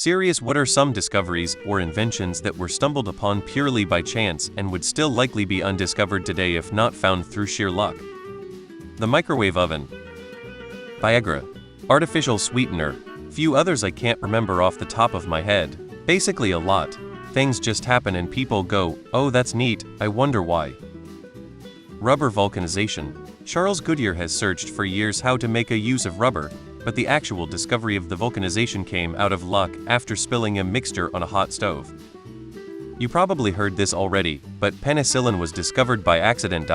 Serious, what are some discoveries or inventions that were stumbled upon purely by chance and would still likely be undiscovered today if not found through sheer luck? The microwave oven. Viagra. Artificial sweetener. Few others I can't remember off the top of my head. Basically a lot. Things just happen and people go, oh that's neat, I wonder why. Rubber vulcanization. Charles Goodyear has searched for years how to make a use of rubber, but the actual discovery of the vulcanization came out of luck after spilling a mixture on a hot stove. You probably heard this already, but penicillin was discovered by accident.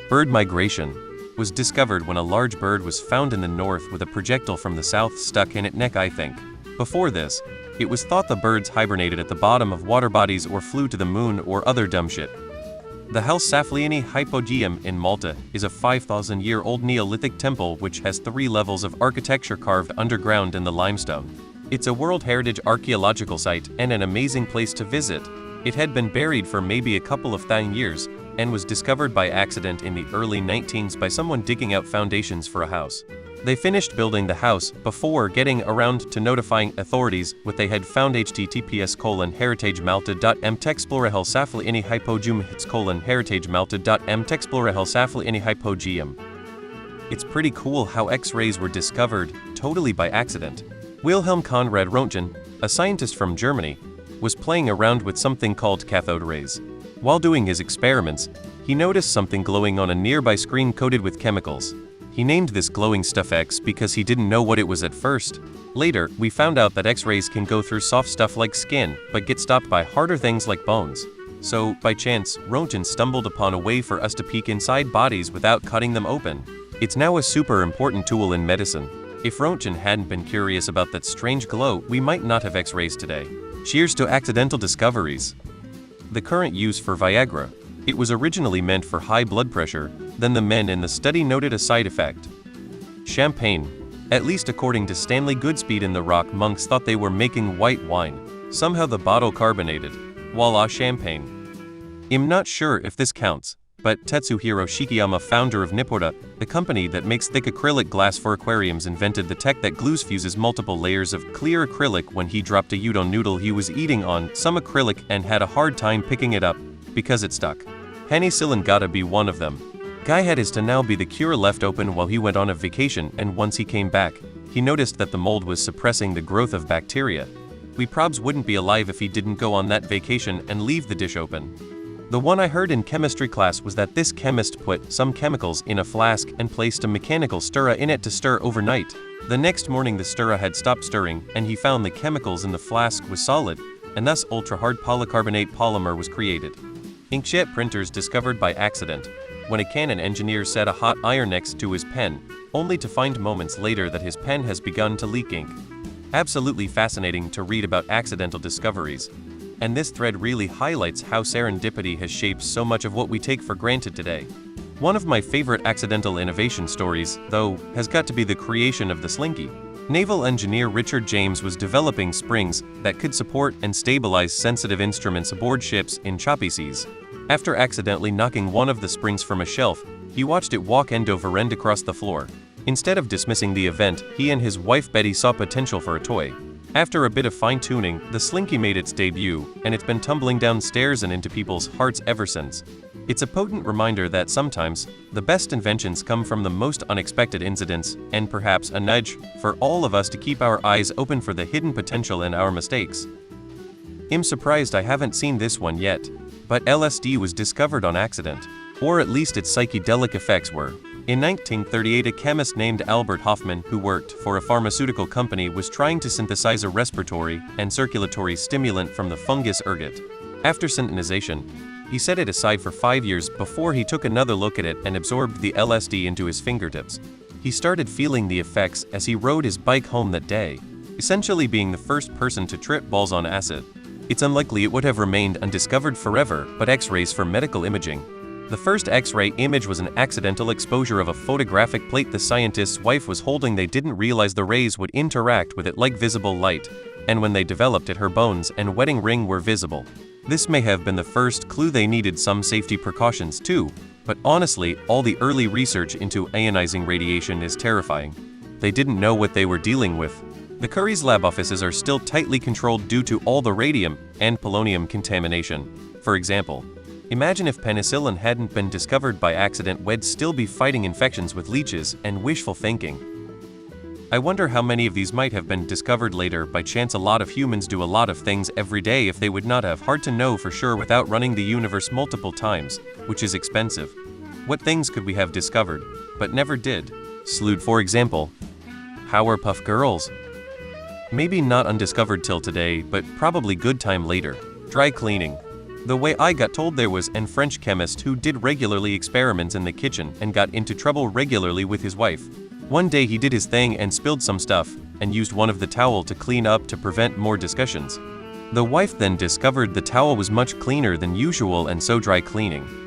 Bird migration was discovered when a large bird was found in the north with a projectile from the south stuck in its neck, I think. Before this, it was thought the birds hibernated at the bottom of water bodies or flew to the moon or other dumb shit. The Helsaflieni Hypogeum in Malta is a 5,000-year-old Neolithic temple which has 3 levels of architecture carved underground in the limestone. It's a World Heritage archaeological site and an amazing place to visit. It had been buried for maybe a couple of thousand years and was discovered by accident in the early 19s by someone digging out foundations for a house. They finished building the house before getting around to notifying authorities what they had found. https://heritagemalta.m texplora Helsaflieni Hypogeum heritagemalta.m texplora Helsaflieni Hypogeum. It's pretty cool how X-rays were discovered totally by accident. Wilhelm Conrad Röntgen, a scientist from Germany, was playing around with something called cathode rays. While doing his experiments, he noticed something glowing on a nearby screen coated with chemicals. He named this glowing stuff X because he didn't know what it was at first. Later, we found out that X-rays can go through soft stuff like skin, but get stopped by harder things like bones. So, by chance, Röntgen stumbled upon a way for us to peek inside bodies without cutting them open. It's now a super important tool in medicine. If Röntgen hadn't been curious about that strange glow, we might not have X-rays today. Cheers to accidental discoveries. The current use for Viagra. It was originally meant for high blood pressure, then the men in the study noted a side effect. Champagne. At least according to Stanley Goodspeed in The Rock, monks thought they were making white wine. Somehow the bottle carbonated. Voila, champagne. I'm not sure if this counts, but Tetsuhiro Shikiyama, founder of Nippoda, the company that makes thick acrylic glass for aquariums, invented the tech that glues fuses multiple layers of clear acrylic when he dropped a udon noodle he was eating on some acrylic and had a hard time picking it up because it stuck. Penicillin gotta be one of them. Guy had his to now be the cure left open while he went on a vacation, and once he came back, he noticed that the mold was suppressing the growth of bacteria. We probs wouldn't be alive if he didn't go on that vacation and leave the dish open. The one I heard in chemistry class was that this chemist put some chemicals in a flask and placed a mechanical stirrer in it to stir overnight. The next morning the stirrer had stopped stirring and he found the chemicals in the flask was solid, and thus ultra-hard polycarbonate polymer was created. Inkjet printers discovered by accident, when a Canon engineer set a hot iron next to his pen, only to find moments later that his pen has begun to leak ink. Absolutely fascinating to read about accidental discoveries. And this thread really highlights how serendipity has shaped so much of what we take for granted today. One of my favorite accidental innovation stories, though, has got to be the creation of the slinky. Naval engineer Richard James was developing springs that could support and stabilize sensitive instruments aboard ships in choppy seas. After accidentally knocking one of the springs from a shelf, he watched it walk end over end across the floor. Instead of dismissing the event, he and his wife Betty saw potential for a toy. After a bit of fine-tuning, the slinky made its debut, and it's been tumbling downstairs and into people's hearts ever since. It's a potent reminder that sometimes, the best inventions come from the most unexpected incidents, and perhaps a nudge for all of us to keep our eyes open for the hidden potential in our mistakes. I'm surprised I haven't seen this one yet, but LSD was discovered on accident, or at least its psychedelic effects were. In 1938, a chemist named Albert Hofmann, who worked for a pharmaceutical company, was trying to synthesize a respiratory and circulatory stimulant from the fungus ergot. After synthesization, he set it aside for 5 years before he took another look at it and absorbed the LSD into his fingertips. He started feeling the effects as he rode his bike home that day, essentially being the first person to trip balls on acid. It's unlikely it would have remained undiscovered forever, but X-rays for medical imaging. The first X-ray image was an accidental exposure of a photographic plate the scientist's wife was holding. They didn't realize the rays would interact with it like visible light, and when they developed it, her bones and wedding ring were visible. This may have been the first clue they needed some safety precautions too, but honestly, all the early research into ionizing radiation is terrifying. They didn't know what they were dealing with. The Curry's lab offices are still tightly controlled due to all the radium and polonium contamination. For example, imagine if penicillin hadn't been discovered by accident, we'd still be fighting infections with leeches and wishful thinking. I wonder how many of these might have been discovered later by chance. A lot of humans do a lot of things every day. If they would not have, hard to know for sure without running the universe multiple times, which is expensive. What things could we have discovered, but never did? Slewed, for example. Powerpuff Girls. Maybe not undiscovered till today, but probably good time later. Dry cleaning. The way I got told, there was an French chemist who did regularly experiments in the kitchen and got into trouble regularly with his wife. One day he did his thing and spilled some stuff, and used one of the towel to clean up to prevent more discussions. The wife then discovered the towel was much cleaner than usual, and so dry cleaning.